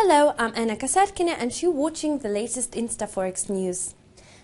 Hello, I'm Anna Kasatkina and you're watching the latest InstaForex news.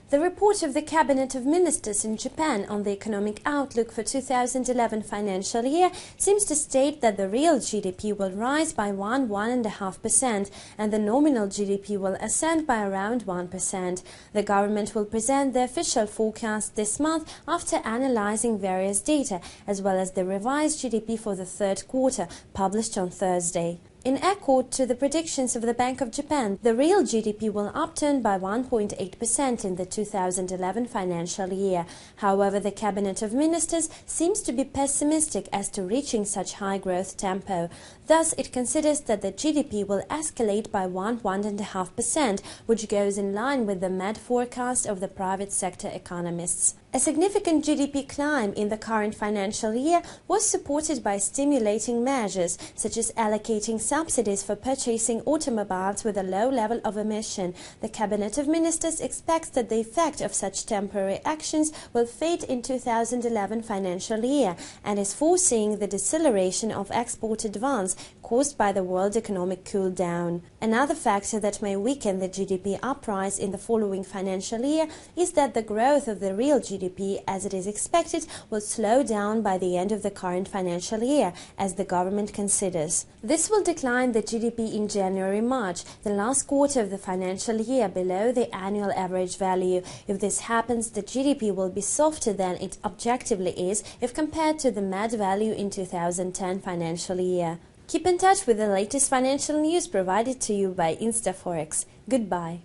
The report of the Cabinet of Ministers in Japan on the economic outlook for 2011 financial year seems to state that the real GDP will rise by 1.5% and the nominal GDP will ascend by around 1%. The government will present the official forecast this month after analyzing various data, as well as the revised GDP for the third quarter, published on Thursday. In accord to the predictions of the Bank of Japan, the real GDP will upturn by 1.8% in the 2011 financial year. However, the Cabinet of Ministers seems to be pessimistic as to reaching such high growth tempo. Thus, it considers that the GDP will escalate by 1.5%, which goes in line with the mad forecast of the private sector economists. A significant GDP climb in the current financial year was supported by stimulating measures, such as allocating subsidies for purchasing automobiles with a low level of emission. The Cabinet of Ministers expects that the effect of such temporary actions will fade in 2011 financial year and is foreseeing the deceleration of export advance caused by the world economic cool down. Another factor that may weaken the GDP uprise in the following financial year is that the growth of the real GDP, as it is expected, will slow down by the end of the current financial year, as the government considers. This will decline the GDP in January-March, the last quarter of the financial year, below the annual average value. If this happens, the GDP will be softer than it objectively is if compared to the MAD value in 2010 financial year. Keep in touch with the latest financial news provided to you by InstaForex. Goodbye.